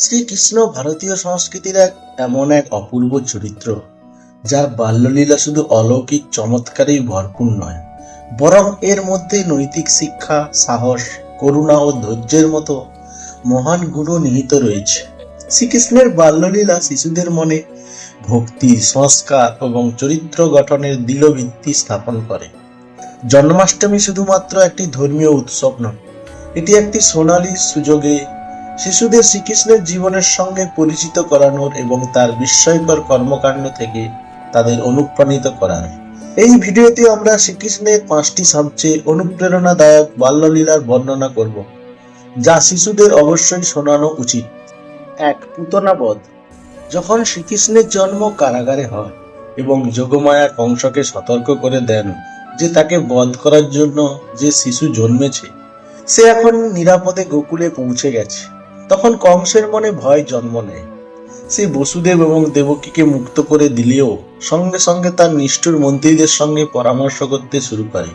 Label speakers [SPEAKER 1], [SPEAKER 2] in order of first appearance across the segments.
[SPEAKER 1] শ্রীকৃষ্ণ ভারতীয় সংস্কৃতির এমন এক অপূর্ব চরিত্র, যার বাল্যলীলা শুধু অলৌকিক চমৎকারেই ভরপুর নয়, বরং এর মধ্যে নৈতিক শিক্ষা, সাহস, করুণা ও ধৈর্যের মতো মহান গুণও নিহিত রয়েছে। শ্রীকৃষ্ণের বাল্যলীলা শিশুদের মনে ভক্তি, সংস্কার এবং চরিত্র গঠনের দৃঢ় ভিত্তি স্থাপন করে। জন্মাষ্টমী শুধুমাত্র একটি ধর্মীয় উৎসব নয়, এটি একটি সোনালী সুযোগে শিশুদের শ্রীকৃষ্ণের জীবনের সঙ্গে পরিচিত করানোর এবং তার বিস্ময়কর কর্মকাণ্ড থেকে তাদের অনুপ্রাণিত করার। এই ভিডিওতে আমরা শ্রীকৃষ্ণের 5টি সবচেয়ে অনুপ্রেরণাদায়ক বাল্যলীলার বর্ণনা করব, যা শিশুদের অবশ্যই শোনানো উচিত। 1. পুতনা বধ। যখন শ্রীকৃষ্ণের জন্ম কারাগারে হয় এবং যোগমায়া কংসকে সতর্ক করে দেন যে তাকে বধ করার জন্য যে শিশু জন্মেছে সে এখন নিরাপদে গোকুলে পৌঁছে গেছে, তখন কংসের মনে ভয় জন্ম নেয়। সে বসুদেব এবং দেবকীকে মুক্ত করে দিলেও সঙ্গে সঙ্গে তার নিষ্ঠুর মন্ত্রীদের সঙ্গে পরামর্শ করতে শুরু করে।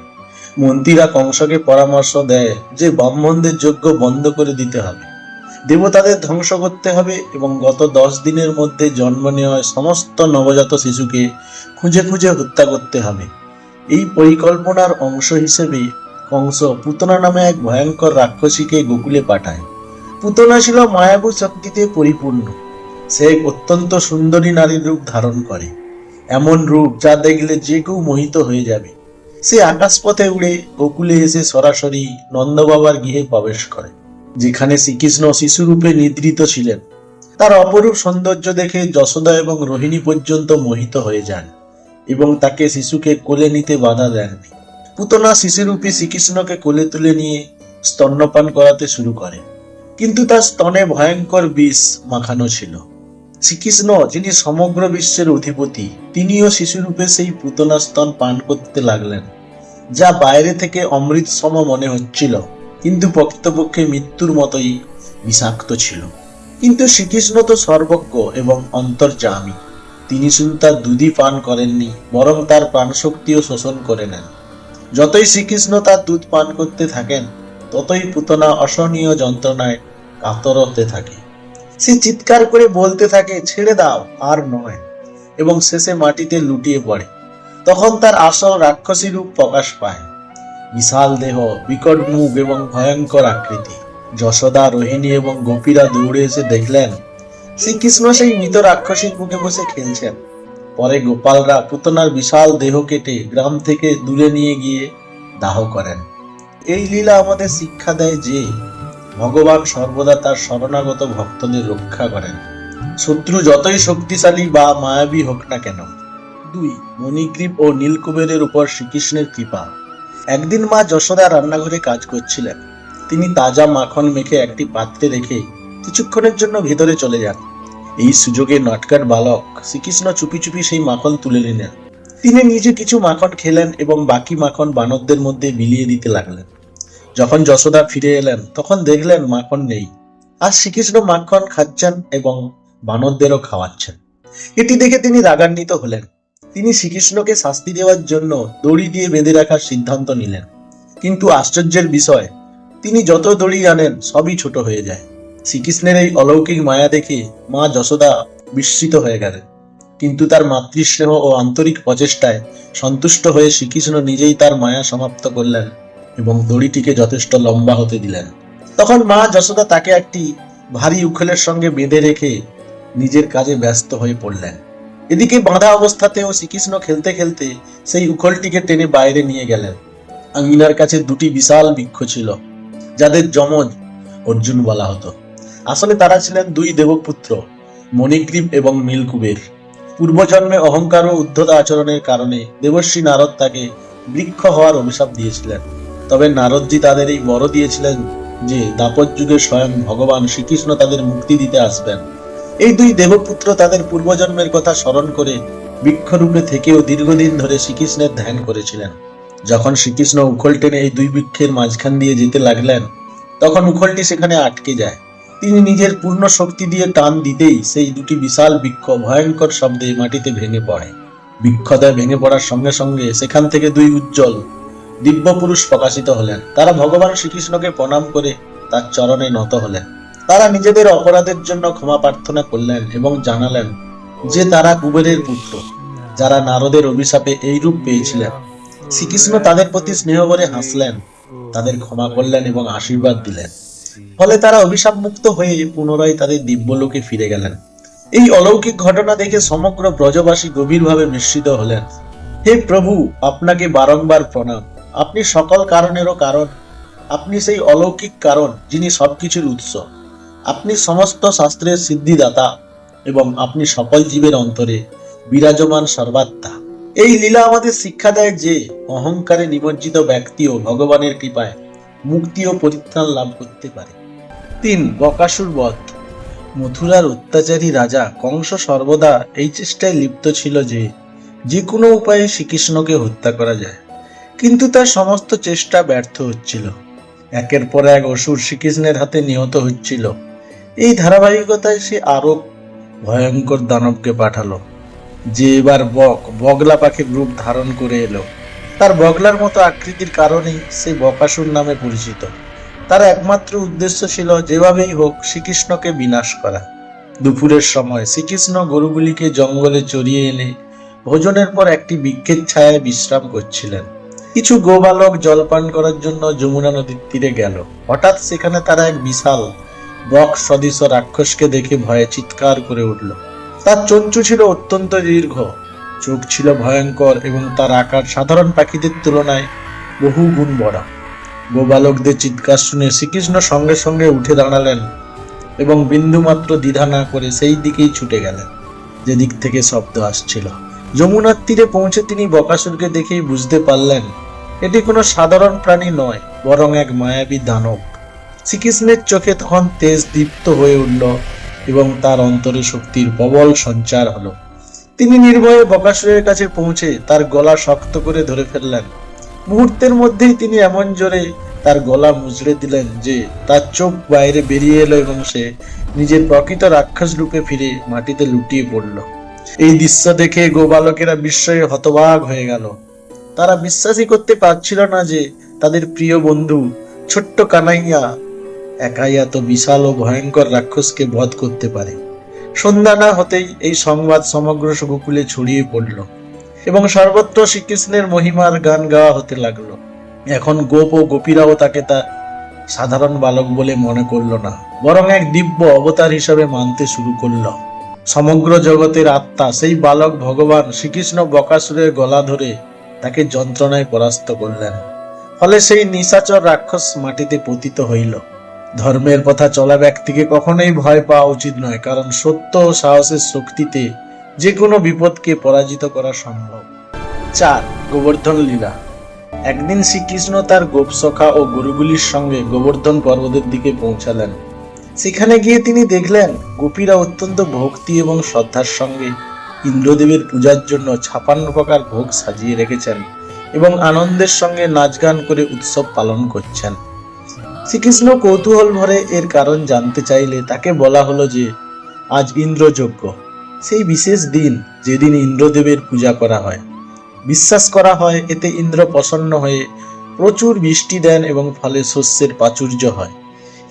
[SPEAKER 1] মন্ত্রীরা কংসকে পরামর্শ দেয় যে ব্রাহ্মণদের যজ্ঞ বন্ধ করে দিতে হবে, দেবতাদের ধ্বংস করতে হবে এবং গত 10 দিনের মধ্যে জন্ম নেওয়া সমস্ত নবজাত শিশুকে খুঁজে খুঁজে হত্যা করতে হবে। এই পরিকল্পনার অংশ হিসেবে কংস পুতনা নামে এক ভয়ঙ্কর রাক্ষসীকে গোকুলে পাঠায়। পুতনা ছিল মায়াবী শক্তিতে পরিপূর্ণ। সে এক অত্যন্ত সুন্দরী নারীর রূপ ধারণ করে, এমন রূপ যা দেখলে যে কেউ মোহিত হয়ে যাবে। সে আকাশপথে উড়ে গোকুলে এসে সরাসরি নন্দবাবার গৃহে প্রবেশ করে, যেখানে শ্রীকৃষ্ণ শিশুরূপে নিদ্রিত ছিলেন। তার অপরূপ সৌন্দর্য দেখে যশোদা এবং রোহিণী পর্যন্ত মোহিত হয়ে যান এবং তাকে শিশুকে কোলে নিতে বাধা দেননি। পুতনা শিশুরূপী শ্রীকৃষ্ণকে কোলে তুলে নিয়ে স্তন্যপান করাতে শুরু করে, কিন্তু তার স্তনে ভয়ঙ্কর বিষ মাখানো ছিল। শ্রীকৃষ্ণ, যিনি সমগ্র বিশ্বের অধিপতি, তিনিও শিশুরূপে সেই পুতনা স্তন পান করতে লাগলেন, যা বাইরে থেকে অমৃত সম মনে হচ্ছিল, কিন্তু প্রকৃতপক্ষে মৃত্যুর মতোই বিষাক্ত ছিল। কিন্তু শ্রীকৃষ্ণ তো সর্বজ্ঞ এবং অন্তর্যামী। তিনি শুধু তার দুধই পান করেননি, বরং তার প্রাণশক্তিও শোষণ করে নেন। যতই শ্রীকৃষ্ণ তার দুধ পান করতে থাকেন, ততই পুতনা অসহনীয় যন্ত্রণায় কাতর হতে থাকে। সে চিৎকার করে বলতে থাকে, ছেড়ে দাও, আর নয়, এবং শেষে মাটিতে লুটিয়ে পড়ে। তখন তার আসল রাক্ষসী রূপ প্রকাশ পায়, বিশাল দেহ, বিকট মুখ এবং ভয়ঙ্কর আকৃতি। যশোদা, রোহিণী এবং গোপীরা দৌড়ে এসে দেখলেন শ্রীকৃষ্ণ সেই মৃত রাক্ষসীর বুকে বসে খেলছেন। পরে গোপালরা পুতনার বিশাল দেহ কেটে গ্রাম থেকে দূরে নিয়ে গিয়ে দাহ করেন। এই লীলা আমাদের শিক্ষা দেয় যে ভগবান সর্বদা তার শরণাগত ভক্তদের রক্ষা করেন, শত্রু যতই শক্তিশালী বা মায়াবী হোক না কেন। 2. মণিগ্রীব ও নীলকুবেরের উপর শ্রীকৃষ্ণের কৃপা। একদিন মা যশোদা রান্নাঘরে কাজ করছিলেন। তিনি তাজা মাখন মেখে একটি পাত্রে রেখে কিছুক্ষণের জন্য ভেতরে চলে যান। এই সুযোগে নটকাট বালক শ্রীকৃষ্ণ চুপি চুপি সেই মাখন তুলে নিলেন। তিনি নিজে কিছু মাখন খেলেন এবং বাকি মাখন বানরদের মধ্যে বিলিয়ে দিতে লাগলেন। যখন যশোদা ফিরে এলেন, তখন দেখলেন মাখন নেই, আর শ্রীকৃষ্ণ মাখন খাচ্ছেন এবং বানরদেরও খাওয়াচ্ছেন। এটি দেখে তিনি রাগান্বিত হলেন। তিনি শ্রীকৃষ্ণকে শাস্তি দেওয়ার জন্য দড়ি দিয়ে বেঁধে রাখার সিদ্ধান্ত নিলেন। কিন্তু আশ্চর্যের বিষয়, তিনি যত দড়ি আনেন সবই ছোট হয়ে যায়। শ্রীকৃষ্ণের এই অলৌকিক মায়া দেখে মা যশোদা বিস্মিত হয়ে গেলেন, কিন্তু তার মাতৃস্নেহ ও আন্তরিক প্রচেষ্টায় সন্তুষ্ট হয়ে শ্রীকৃষ্ণ নিজেই তার মায়া সমাপ্ত করলেন এবং দড়িটিকে যথেষ্ট লম্বা হতে দিলেন। তখন মা যশোদা তাকে একটি ভারী উখলের সঙ্গে বেঁধে রেখে নিজের কাজে ব্যস্ত হয়ে পড়লেন। এদিকে বাঁধা অবস্থাতেও শ্রীকৃষ্ণ খেলতে খেলতে সেই উখলটিকে টেনে বাইরে নিয়ে গেলেন। আঙিনার কাছে 2টি বিশাল বৃক্ষ ছিল, যাদের যমজ অর্জুন বলা হতো। আসলে তারা ছিলেন 2 দেবপুত্র, মণিগ্রীব এবং নীলকুবের। পূর্বজন্মে অহংকার ও উদ্ধত আচরণের কারণে দেবর্ষি নারদ তাকে বৃক্ষ হওয়ার অভিশাপ দিয়েছিলেন। তবে নারদজি তাদের এই বর দিয়েছিলেন যে দ্বাপর যুগে স্বয়ং ভগবান শ্রীকৃষ্ণ তাদের মুক্তি দিতে আসবেন। এই 2 দেবপুত্র তাদের পূর্বজন্মের কথা স্মরণ করে বৃক্ষরূপে থেকেও দীর্ঘদিন ধরে শ্রীকৃষ্ণের ধ্যান করেছিলেন। যখন শ্রীকৃষ্ণ উখল টেনে এই 2 বৃক্ষের মাঝখান দিয়ে যেতে লাগলেন, তখন উখলটি সেখানে আটকে যায়। তিনি নিজের পূর্ণ শক্তি দিয়ে টান দিতেই সেই 2টি বিশাল বৃক্ষ ভয়ঙ্কর শব্দে মাটিতে ভেঙে পড়ে। বৃক্ষদ্বয় ভেঙে পড়ার সঙ্গে সঙ্গে সেখান থেকে 2 উজ্জ্বল দিব্য পুরুষ প্রকাশিত হলেন। তারা ভগবান শ্রীকৃষ্ণকে প্রণাম করে তার চরণে নত হলেন তারা নিজেদের অপরাধের জন্য ক্ষমা প্রার্থনা করলেন এবং জানালেন যে তারা কুবেরের পুত্র, যারা নারদের অভিশাপে এই রূপ পেয়েছিলেন। শ্রীকৃষ্ণ তাদের প্রতি স্নেহ করে হাসলেন, তাদের ক্ষমা করলেন এবং আশীর্বাদ দিলেন। ফলে তারা অভিশাপ মুক্ত হয়ে পুনরায় তাদের দিব্যলোকে ফিরে গেলেন। এই অলৌকিক ঘটনা দেখে সমগ্র ব্রজবাসী গভীরভাবে মিশ্রিত হলেন। হে প্রভু, আপনাকে বারংবার প্রণাম। আপনি সকল কারণেরও কারণ। আপনি সেই অলৌকিক কারণ যিনি সবকিছুর উৎস। আপনি সমস্ত শাস্ত্রের সিদ্ধিদাতা এবং আপনি সকল জীবের অন্তরে বিরাজমান সর্বাত্মা। এই লীলা আমাদের শিক্ষা দেয় যে অহংকারে নিমজ্জিত ব্যক্তিও ভগবানের কৃপায় মুক্তি ও পরিত্রাণ লাভ করতে পারে। 3. বকাসুর বধ। মথুরার অত্যাচারী রাজা কংস সর্বদা এই চেষ্টায় লিপ্ত ছিল যে কোনো উপায়ে শ্রীকৃষ্ণকে হত্যা করা যায়, কিন্তু তার সমস্ত চেষ্টা ব্যর্থ হচ্ছিল। একের পর এক অসুর শ্রীকৃষ্ণের হাতে নিহত হচ্ছিল। এই ধারাবাহিকতায় সে আরো ভয়ঙ্কর দানবকে পাঠালো, যে এবার বগলা পাখির রূপ ধারণ করে এলো। তার বগলার মতো আকৃতির কারণেই সে বকাসুর নামে পরিচিত। তার একমাত্র উদ্দেশ্য ছিল যেভাবেই হোক শ্রীকৃষ্ণকে বিনাশ করা। দুপুরের সময় শ্রীকৃষ্ণ গরুগুলিকে জঙ্গলে চড়িয়ে এনে ভোজনের পর একটি বৃক্ষের ছায়ায় বিশ্রাম করছিলেন। কিছু গোবালক জলপান করার জন্য যমুনা নদীর তীরে গেল। হঠাৎ সেখানে তারা এক বিশাল বক সদৃশ রাক্ষসকে দেখে ভয়ে চিৎকার করে উঠল। তার চঞ্চু ছিল অত্যন্ত দীর্ঘ, চোখ ছিল ভয়ঙ্কর এবং তার আকার সাধারণ পাখিদের তুলনায় বহু গুণ বড়। গোবালকদের চিৎকার শুনে শ্রীকৃষ্ণ সঙ্গে সঙ্গে উঠে দাঁড়ালেন এবং বিন্দুমাত্র দ্বিধা না করে সেই দিকেই ছুটে গেলেন যেদিক থেকে শব্দ আসছিল। যমুনার তীরে পৌঁছে তিনি বকাসুরকে দেখেই বুঝতে পারলেন এটি কোনো সাধারণ প্রাণী নয়, বরং এক মায়াবী দানব। শ্রীকৃষ্ণের চোখে তখন তেজ দীপ্ত হয়ে উঠল এবং তার অন্তরে শক্তির প্রবল সঞ্চার হলো। তিনি নির্ভয়ে বকাসুরের কাছে পৌঁছে তার গলা শক্ত করে ধরে ফেললেন। মুহূর্তের মধ্যেই তিনি এমন জোরে তার গলা মুচড়ে দিলেন যে তার চোখ বাইরে বেরিয়ে এলো এবং সে নিজের প্রকৃত রাক্ষস রূপে ফিরে মাটিতে লুটিয়ে পড়ল। এই দৃশ্য দেখে গোবালকেরা বিস্ময়ে হতবাক হয়ে গেল। তারা বিশ্বাসই করতে পারছিল না যে তাদের প্রিয় বন্ধু ছোট্ট কানাইয়া একাই এত বিশাল ও ভয়ঙ্কর রাক্ষসকে বধ করতে পারে। সন্ধ্যা না হতেই এই সংবাদ সমগ্র গোকুলে ছড়িয়ে পড়ল এবং সর্বত্র শ্রীকৃষ্ণের মহিমার গান গাওয়া হতে লাগলো। এখন গোপ ও গোপীরাও তাকে তা সাধারণ বালক বলে মনে করল না, বরং এক দিব্য অবতার হিসাবে মানতে শুরু করল। সমগ্র জগতের আত্মা সেই বালক ভগবান শ্রীকৃষ্ণ বকাসুরের গলা ধরে তাকে যন্ত্রণায় পরাস্ত করলেন। ফলে সেই নিশাচর রাক্ষস মাটিতে পতিত হইল। ধর্মের পথা চলা ব্যক্তিকে কখনোই ভয় পাওয়া উচিত নয়, কারণ সত্য ও সাহসের শক্তিতে যে কোনো বিপদকে পরাজিত করা সম্ভব। 4. গোবর্ধন লীলা। একদিন শ্রীকৃষ্ণ তার গোপসখা ও গরুগুলির সঙ্গে গোবর্ধন পর্বতের দিকে পৌঁছালেন। সেখানে গিয়ে তিনি দেখলেন গোপীরা অত্যন্ত ভক্তি এবং শ্রদ্ধার সঙ্গে ইন্দ্রদেবের পূজার জন্য 56 প্রকার ভোগ সাজিয়ে রেখেছেন এবং আনন্দের সঙ্গে নাচ গান করে উৎসব পালন করছেন। শ্রীকৃষ্ণ কৌতূহল ভরে এর কারণ জানতে চাইলে তাকে বলা হলো যে আজ ইন্দ্রযজ্ঞ, সেই বিশেষ দিন যেদিন ইন্দ্রদেবের পূজা করা হয়। বিশ্বাস করা হয় এতে ইন্দ্র প্রসন্ন হয়ে প্রচুর বৃষ্টি দেন এবং ফলে শস্যের প্রাচুর্য হয়।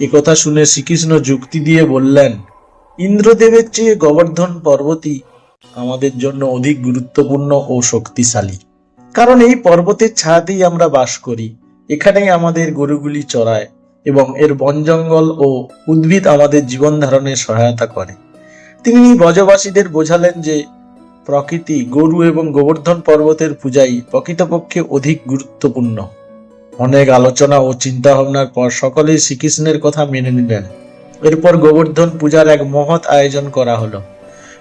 [SPEAKER 1] একথা শুনে শ্রীকৃষ্ণ যুক্তি দিয়ে বললেন, ইন্দ্রদেবের চেয়ে গোবর্ধন পর্বতই আমাদের জন্য অধিক গুরুত্বপূর্ণ ও শক্তিশালী, কারণ এই পর্বতের ছায়াতেই আমরা বাস করি। এখানেই আমাদের গরুগুলি চড়ায় এবং এর বন জঙ্গল ও উদ্ভিদ আমাদের জীবন ধারণে সহায়তা করে। তিনি ব্রজবাসীদের বোঝালেন যে প্রকৃতি, গরু এবং গোবর্ধন পর্বতের পূজাই প্রকৃতপক্ষে অধিক গুরুত্বপূর্ণ। অনেক আলোচনা ও চিন্তা ভাবনার পর সকলেই শ্রীকৃষ্ণের কথা মেনে নিলেন। এরপর গোবর্ধন পূজার এক মহৎ আয়োজন করা হলো।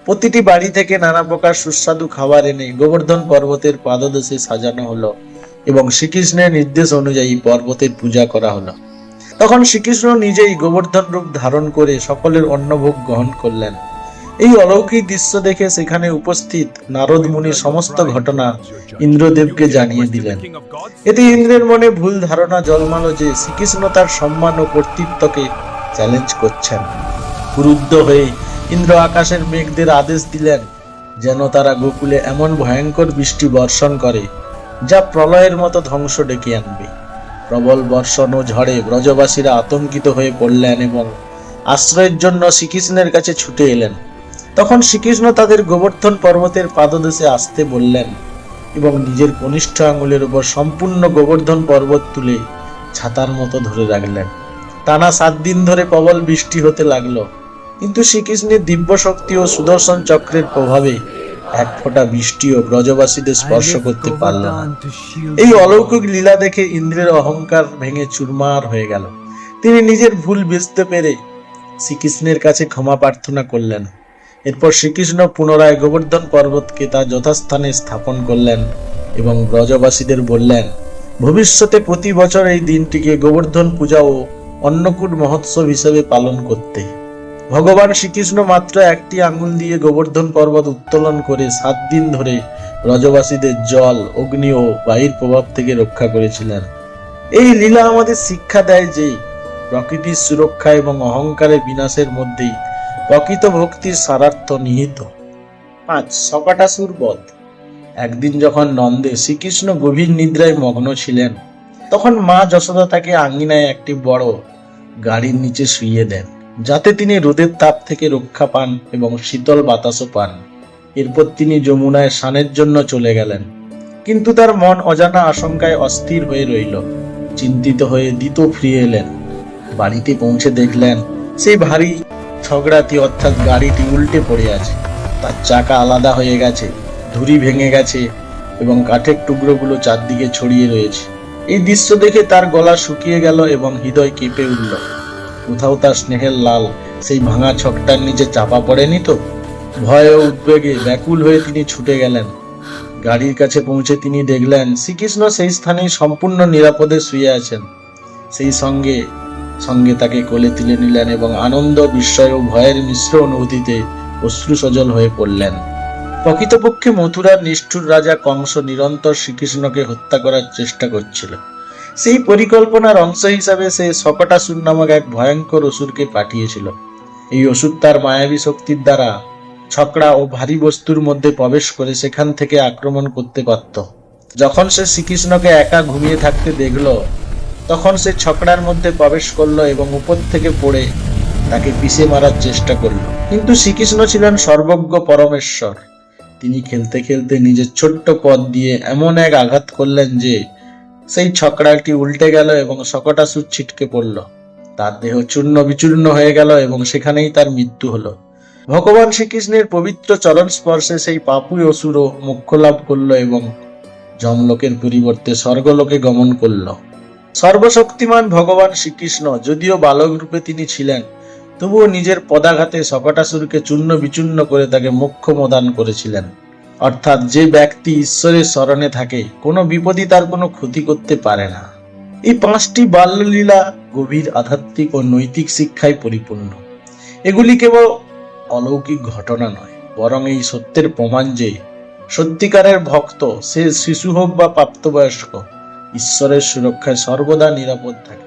[SPEAKER 1] প্রতিটি বাড়ি থেকে নানা প্রকার সুস্বাদু খাবার এনে গোবর্ধন পর্বতের পাদদেশে সাজানো হলো এবং শ্রীকৃষ্ণের নির্দেশ অনুযায়ী পর্বতের পূজা করা হলো। তখন শ্রীকৃষ্ণ নিজেই গোবর্ধন রূপ ধারণ করে সকলের অন্নভোগ গ্রহণ করলেন। এই অলৌকিক দৃশ্য দেখে সেখানে উপস্থিত নারদ মুনি সমস্ত ঘটনা ইন্দ্রদেবকে জানিয়ে দিলেন। এতে ইন্দ্রের মনে ভুল ধারণা জন্মালো যে শ্রীকৃষ্ণ তার সম্মান ও কর্তৃত্বকে চ্যালেঞ্জ করছেন। ক্রুদ্ধ হয়ে ইন্দ্র আকাশের মেঘদের আদেশ দিলেন যেন তারা গোকুলে এমন ভয়ঙ্কর বৃষ্টি বর্ষণ করে যা প্রলয়ের মতো ধ্বংস ডেকে আনবে। প্রবল বর্ষণ ও ঝড়ে ব্রজবাসীরা আতঙ্কিত হয়ে পড়লেন এবং আশ্রয়ের জন্য শ্রীকৃষ্ণের কাছে ছুটে এলেন। তখন শ্রীকৃষ্ণ তাদের গোবর্ধন পর্বতের পাদদেশে আসতে বললেন এবং নিজের কনিষ্ঠ আঙুলের উপর সম্পূর্ণ গোবর্ধন পর্বত তুলে ছাতার মতো ধরে রাখলেন। টানা 7 দিন ধরে প্রবল বৃষ্টি হতে লাগলো, কিন্তু শ্রীকৃষ্ণের দিব্য শক্তি ও সুদর্শন চক্রের প্রভাবে এক ফোঁটা বৃষ্টিও ব্রজবাসীদের স্পর্শ করতে পারল না। এই অলৌকিক লীলা দেখে ইন্দ্রের অহংকার ভেঙে চুরমার হয়ে গেল। তিনি নিজের ভুল বুঝতে পেরে শ্রীকৃষ্ণের কাছে ক্ষমা প্রার্থনা করলেন। এরপর শ্রীকৃষ্ণ পুনরায় গোবর্ধন পর্বতকে তার যথাস্থানে স্থাপন করলেন এবং ব্রজবাসীদের বললেন ভবিষ্যতে প্রতি বছর এই দিনটিকে গোবর্ধন পূজা ও অন্নকূট মহোৎসব হিসেবে পালন করতে। ভগবান শ্রীকৃষ্ণ মাত্র একটি আঙ্গুল দিয়ে গোবর্ধন পর্বত উত্তোলন করে 7 দিন ধরে ব্রজবাসীদের জল, অগ্নি ও বায়ুর প্রভাব থেকে রক্ষা করেছিলেন। এই লীলা আমাদের শিক্ষা দেয় যে প্রকৃতির সুরক্ষা এবং অহংকারের বিনাশের মধ্যেই প্রকৃত ভক্তির সারার্থ নিহিত। 5. শকটাসুর বধ। একদিন যখন নন্দে শ্রীকৃষ্ণ গভীর নিদ্রায় মগ্ন ছিলেন, তখন মা যশোদা তাকে আঙ্গিনায় একটি বড় গাড়ির নিচে শুইয়ে দেন, যাতে তিনি রোদের তাপ থেকে রক্ষা পান এবং শীতল বাতাসও পান। এরপর তিনি যমুনায় স্নানের জন্য চলে গেলেন, কিন্তু তার মন অজানা আশঙ্কায় অস্থির হয়ে রইল। চিন্তিত হয়ে দ্বিতীয় ফিরে এলেন। বাড়িতে পৌঁছে দেখলেন সেই ভারী ছগড়াটি অর্থাৎ গাড়িটি উল্টে পড়ে আছে, তার চাকা আলাদা হয়ে গেছে, ধুরি ভেঙে গেছে এবং কাঠের টুকরোগুলো চারদিকে ছড়িয়ে রয়েছে। এই দৃশ্য দেখে তার গলা শুকিয়ে গেল এবং হৃদয় কেঁপে উঠল। কোথাও তার স্নেহের লাল সেই ভাঙা ছকটার নিচে চাপা পড়েনি তো? ভয় ও উদ্বেগে ব্যাকুল হয়ে তিনি ছুটে গেলেন। গাড়ির কাছে পৌঁছে তিনি দেখলেন শ্রীকৃষ্ণ সেই স্থানে সম্পূর্ণ নিরাপদে শুয়ে আছেন। সেই সঙ্গে সঙ্গে তাকে কোলে তুলে নিলেন এবং আনন্দ, বিস্ময় ও ভয়ের মিশ্র অনুভূতিতে অশ্রুসজল হয়ে পড়লেন। প্রকৃতপক্ষে মথুরার নিষ্ঠুর রাজা কংস নিরন্তর শ্রীকৃষ্ণকে হত্যা করার চেষ্টা করছিল। সেই পরিকল্পনার অংশ হিসাবে সে শকটাসুর নামক এক ভয়ঙ্কর অসুরকে পাঠিয়েছিল। এই অসুর তার মায়াবী শক্তির দ্বারা ছকড়া ও ভারী বস্তুর মধ্যে প্রবেশ করে সেখান থেকে আক্রমণ করতে পারত। যখন সে শ্রীকৃষ্ণকে একা ঘুমিয়ে থাকতে দেখল, তখন সে ছকড়ার মধ্যে প্রবেশ করলো এবং উপর থেকে পড়ে তাকে পিষে মারার চেষ্টা করলো। কিন্তু শ্রীকৃষ্ণ ছিলেন সর্বজ্ঞ পরমেশ্বর। তিনি খেলতে খেলতে নিজের ছোট্ট পদ দিয়ে এমন এক আঘাত করলেন যে সেই ছকড়াটি উল্টে গেল এবং শকটাসুর ছিটকে পড়ল। তার দেহ চূর্ণ বিচূর্ণ হয়ে গেল এবং সেখানেই তার মৃত্যু হলো। ভগবান শ্রীকৃষ্ণের পবিত্র চরণ স্পর্শে সেই পাপী অসুরও মোক্ষ লাভ করল এবং যমলোকের পরিবর্তে স্বর্গলোকে গমন করল। সর্বশক্তিমান ভগবান শ্রীকৃষ্ণ যদিও বালক রূপে তিনি ছিলেন, তবুও নিজের পদাঘাতে শকটাসুরকে চূর্ণ বিচূর্ণ করে তাকে মোক্ষ প্রদান করেছিলেন। অর্থাৎ যে ব্যক্তি ঈশ্বরের শরণে থাকে, কোনো বিপদই তার কোনো ক্ষতি করতে পারে না। এই 5টি বাল্যলীলা গভীর আধ্যাত্মিক ও নৈতিক শিক্ষায় পরিপূর্ণ। এগুলি কেবল অলৌকিক ঘটনা নয়, বরং এই সত্যের প্রমাণ যে সত্যিকারের ভক্ত, সে শিশু হোক বা প্রাপ্তবয়স্ক, ঈশ্বরের সুরক্ষায় সর্বদা নিরাপদ থাকে।